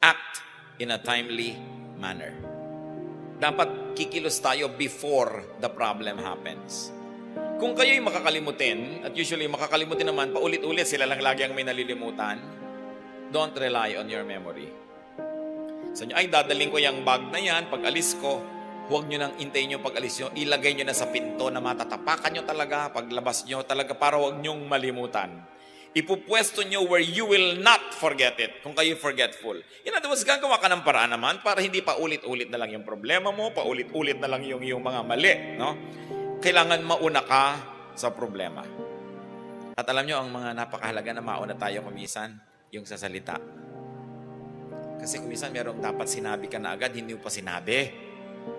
act in a timely manner. Dapat kikilos tayo before the problem happens. Kung kayo'y makakalimutin, at usually makakalimutin naman, paulit-ulit sila lang lagi ang may nalilimutan, don't rely on your memory. Sa inyo, ay dadaling ko yung bag na yan, pag alis ko, huwag nyo nang intayin yung pag-alis nyo, ilagay nyo na sa pinto na matatapakan nyo talaga, paglabas nyo talaga para huwag nyong malimutan. Ipupwesto nyo where you will not forget it, kung kayo forgetful. In other words, gagawa ka ng paraan naman para hindi pa ulit-ulit na lang yung problema mo, paulit-ulit na lang yung mga mali. No? Kailangan mauna ka sa problema. At alam nyo, ang mga napakahalaga na mauna tayo kumisan, yung sa salita. Kasi kumisan, merong dapat sinabi ka na agad, hindi mo pa sinabi.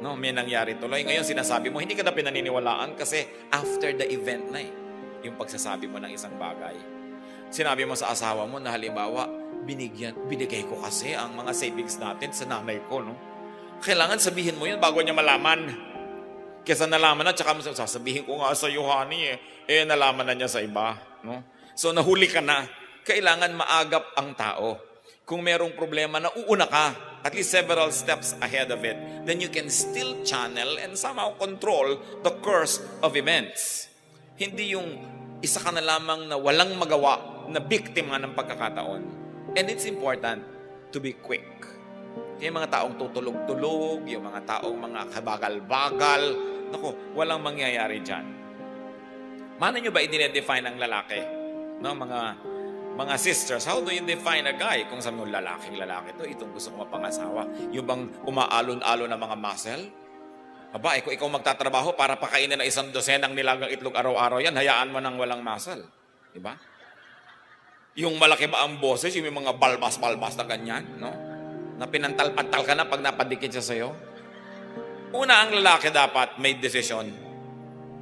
No, may nangyari tuloy. Ngayon sinasabi mo, hindi ka na pinaniniwalaan kasi after the event na yung pagsasabi mo ng isang bagay. Sinabi mo sa asawa mo na halimbawa, binigay ko kasi ang mga savings natin sa nanay ko. No? Kailangan sabihin mo yun bago niya malaman. Kesa nalaman na, tsaka sasabihin ko nga sa iyo, honey, nalaman na niya sa iba. No? So nahuli ka na. Kailangan maagap ang tao. Kung merong problema na uuna ka, at least several steps ahead of it, then you can still channel and somehow control the course of events. Hindi yung isa ka na lamang na walang magawa, na biktima ng pagkakataon. And it's important to be quick. Yung mga taong tutulog-tulog, yung mga taong mga kabagal-bagal, naku, walang mangyayari dyan. Paano nyo ba i-define ang lalaki? No, mga sisters, how do you define a guy? Kung sabi mo, lalaki to, itong gusto ko mapangasawa. Yung bang umaalon-alon na mga muscle? Aba, kung ikaw magtatrabaho para pakainin ng 100 nilagang itlog araw-araw yan, hayaan mo nang walang muscle. Diba? Yung malaki ba ang boses, yung mga balbas-balbas na ganyan, no? Na pinantal-pantal ka na pag napadikit siya sa'yo. Una, ang lalaki dapat may desisyon.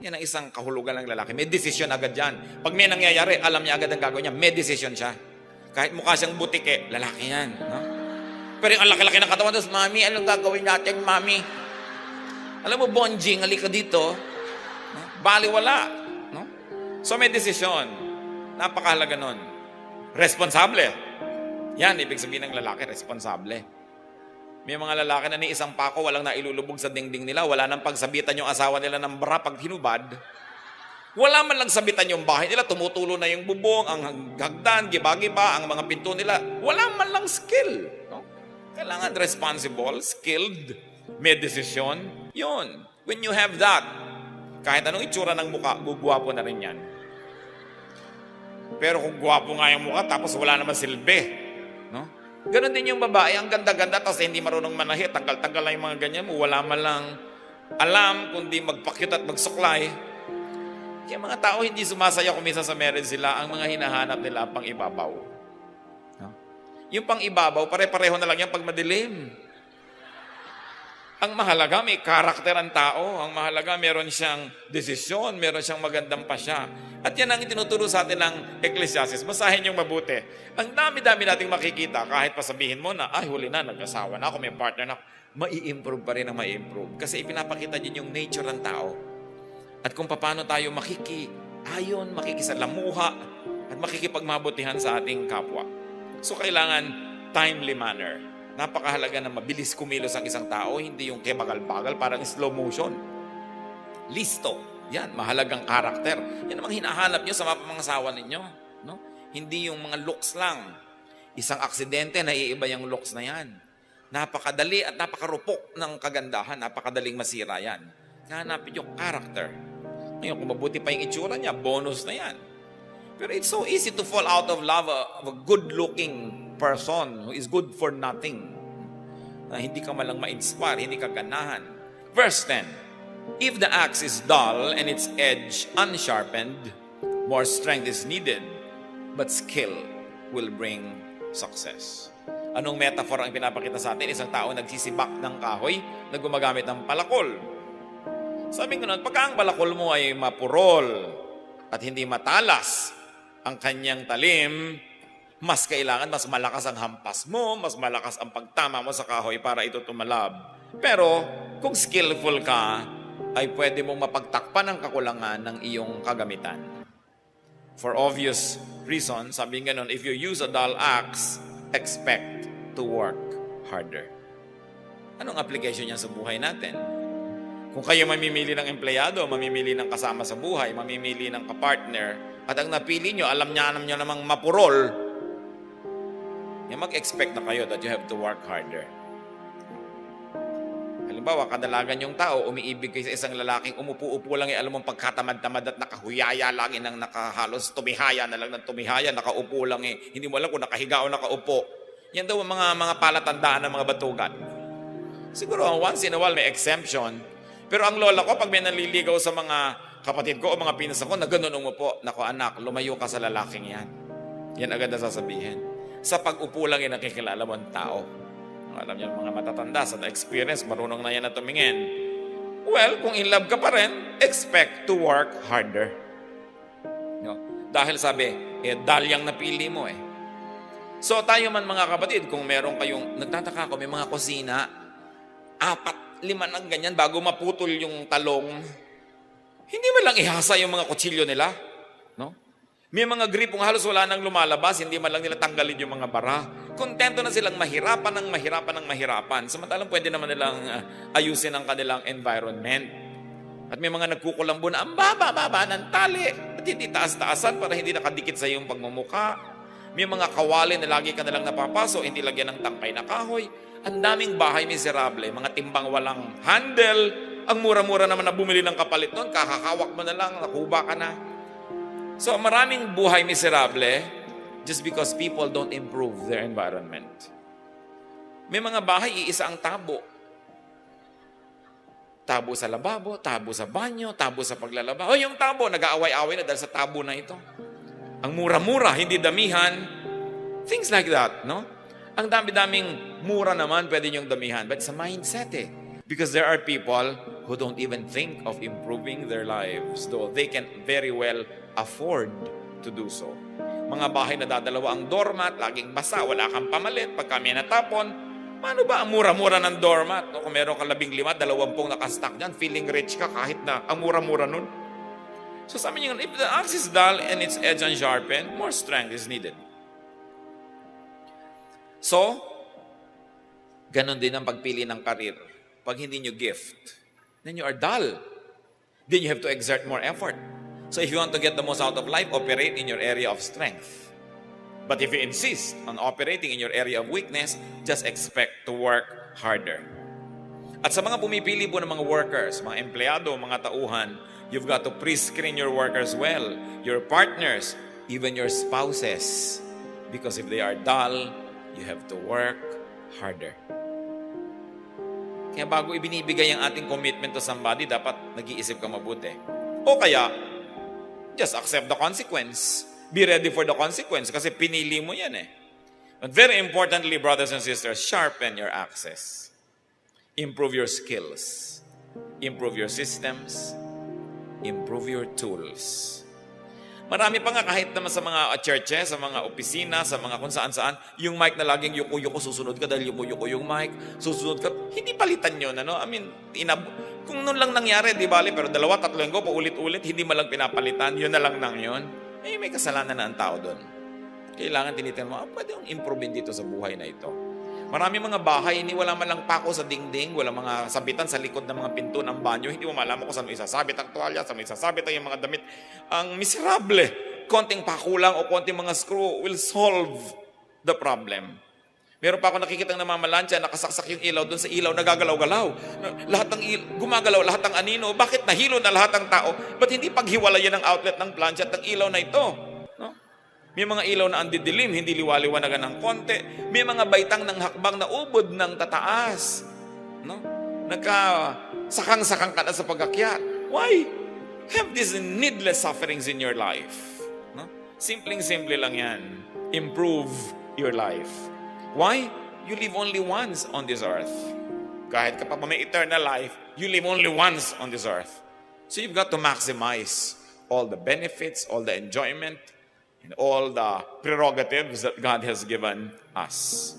Yan ang isang kahulugan ng lalaki. May desisyon agad yan. Pag may nangyayari, alam niya agad ang gagawin niya. May desisyon siya. Kahit mukha siyang butike, lalaki yan. No? Pero yung ang laki-laki ng katawan, tapos, Mami, anong gagawin natin, Mami? Alam mo, bonjing, halika dito. No? Baliwala. No? So may desisyon. Napakahalaga nun. Responsable. Yan, ibig sabihin ng lalaki, responsable. May mga lalaki na ni isang pako, walang nailulubog sa dingding nila, wala nang pagsabitan yung asawa nila ng bra pag hinubad. Wala man lang sabitan yung bahay nila, tumutulo na yung bubong, ang hagdan, giba-giba, ang mga pinto nila. Wala man lang skill. No? Kailangan responsible, skilled, may desisyon. Yun. When you have that, kahit anong itsura ng mukha, gugwapo na rin yan. Pero kung gwapo nga yung mukha, tapos wala naman silbi. No? Ganon din yung babae, ang ganda-ganda, tapos hindi marunong manahit, tanggal-tanggal lang yung mga ganyan mo, wala man lang alam, kundi magpakyut at magsuklay. Kaya mga tao hindi sumasaya kung minsan sa marriage sila, ang mga hinahanap nila pang ibabaw. No? Yung pang ibabaw, pare-pareho na lang yan pag madilim. Ang mahalaga, may karakter ang tao. Ang mahalaga, meron siyang desisyon, meron siyang magandang pasya. At yan ang itinuturo sa atin ng Ecclesiastes. Basahin yung mabuti. Ang dami-dami nating makikita, kahit pasabihin mo na, ay, huli na, nag-asawa na ako, may partner na ako, mai-improve pa rin ang mai-improve. Kasi ipinapakita din yung nature ng tao. At kung paano tayo makikiayon, makikisalamuha, at makikipagmabutihan sa ating kapwa. So, kailangan timely manner. Napakahalaga na mabilis kumilos ang isang tao, hindi yung kebagal-bagal, parang slow motion. Listo. Yan, mahalagang karakter. Yan namang hinahanap nyo sa mga pangasawa ninyo. No? Hindi yung mga looks lang. Isang aksidente, naiiba yung looks na yan. Napakadali at napakarupok ng kagandahan, napakadaling masira yan. Hanapin yung karakter. Ngayon, kung mabuti pa yung itsura niya, bonus na yan. Pero it's so easy to fall out of love of a good-looking person who is good for nothing. Na hindi ka malang ma-inspire, hindi ka ganahan. Verse 10, if the axe is dull and its edge unsharpened, more strength is needed, but skill will bring success. Anong metaphor ang pinapakita sa atin? Isang tao nagsisibak ng kahoy na gumagamit ng palakol. Sabi ko nun, pagka ang palakol mo ay mapurol at hindi matalas ang kanyang talim, mas kailangan, mas malakas ang hampas mo, mas malakas ang pagtama mo sa kahoy para ito tumalab. Pero, kung skillful ka, ay pwede mong mapagtakpan ang kakulangan ng iyong kagamitan. For obvious reasons, sabi nga nun, if you use a dull axe, expect to work harder. Anong application niyan sa buhay natin? Kung kayo mamimili ng empleyado, mamimili ng kasama sa buhay, mamimili ng kapartner, at ang napili nyo, alam nyo namang mapurol, mag-expect na kayo that you have to work harder. Halimbawa, kadalagan yung tao, umiibig kayo sa isang lalaking umupo-upo lang, alam mong pagkatamad-tamad at nakahuyaya lang, nakahalos tumihaya na lang ng tumihaya, nakaupo lang hindi mo alam kung nakahiga o nakaupo. Yan daw ang mga palatandaan ng mga batugan. Siguro, once in a while may exemption. Pero ang lola ko, pag may naliligaw sa mga kapatid ko o mga pinsan ko na ganun umupo, nako anak, lumayo ka sa lalaking yan. Yan agad na sasabihin. Sa pag-upo lang yung nakikilala mo ang tao. Alam niyo, mga matatanda sa experience, marunong na yan na tumingin. Well, kung in love ka pa rin, expect to work harder. No? Dahil sabi, dalyang napili mo . So tayo man mga kapatid, kung meron kayong, nagtataka ako, may mga kusina, 4, 5 ng ganyan bago maputol yung talong, hindi man lang ihasa yung mga kutsilyo nila. No? May mga gripong halos wala nang lumalabas, hindi man lang nila tanggalin yung mga bara. Kontento na silang mahirapan. Samantalang pwede naman nilang ayusin ang kanilang environment. At may mga nagkukulambo na ang baba-baba ng tali at hindi taas-taasan para hindi nakadikit sa iyong pagmumuka. May mga kawali na lagi ka nalang napapaso, hindi lagyan ng tangkay na kahoy. Ang daming bahay miserable, mga timbang walang handle, ang mura-mura naman na bumili ng kapalit noon, kakakawak mo na lang, nakuba ka na. So maraming buhay miserable just because people don't improve their environment. May mga bahay, iisa ang tabo. Tabo sa lababo, tabo sa banyo, tabo sa paglalaba. Yung tabo, nag-aaway-away na dahil sa tabo na ito. Ang mura-mura, hindi damihan. Things like that, no? Ang dami-daming mura naman pwede niyong damihan. But it's a mindset . Because there are people who don't even think of improving their lives, though they can very well afford to do so. Mga bahay na dadalawa ang doormat, laging basa, wala kang pamalit, pag kami natapon, paano ba ang mura-mura ng doormat? No, kung meron kang 15, 20 nakastack dyan, feeling rich ka kahit na ang mura-mura nun. So sabi niyo, if the axe is dull and its edge unsharpened, more strength is needed. So, ganon din ang pagpili ng karir. Pag hindi nyo gift, then you are dull. Then you have to exert more effort. So if you want to get the most out of life, operate in your area of strength. But if you insist on operating in your area of weakness, just expect to work harder. At sa mga pumipili po ng mga workers, mga empleyado, mga tauhan, you've got to pre-screen your workers well, your partners, even your spouses. Because if they are dull, you have to work harder. Kaya bago ibinibigay ang ating commitment to somebody, dapat nag-iisip ka mabuti. O kaya, just accept the consequence. Be ready for the consequence kasi pinili mo yan . But very importantly, brothers and sisters, sharpen your axes. Improve your skills. Improve your systems. Improve your tools. Marami pa nga kahit naman sa mga churches, sa mga opisina, sa mga kung saan-saan, yung mic na laging yuko-yuko, susunod ka dahil yuko-yuko yung mic, susunod ka, hindi palitan yun, I mean, kung noon lang nangyari, di bali, pero 2-3 linggo, paulit-ulit, hindi malang pinapalitan, yun na lang nang yun, may kasalanan na ang tao doon. Kailangan tinitin mo, pwede yung improve dito sa buhay na ito. Marami mga bahay, hindi wala man lang pako sa dingding, wala mga sabitan sa likod ng mga pinto ng banyo, hindi mo malaman kung saan mo isasabit ang tuwalya, saan mo isasabit ang mga damit. Ang miserable, konting pako lang o konting mga screw will solve the problem. Meron pa ako nakikitang namamalansya, nakasaksak yung ilaw, doon sa ilaw nagagalaw-galaw. Lahat ng gumagalaw, lahat ng anino. Bakit nahilo na lahat ng tao? Ba't hindi paghiwalayan ng outlet ng plancha at ng ilaw na ito? May mga ilaw na andidilim, hindi liwaliwanagan ng konti. May mga baitang ng hakbang na ubod ng tataas. Nagkasakang-sakang ka na sa pag-akyat. Why? Have these needless sufferings in your life. Simpleng-simple lang yan. Improve your life. Why? You live only once on this earth. Kahit kapag may eternal life, you live only once on this earth. So you've got to maximize all the benefits, all the enjoyment, and all the prerogatives that God has given us.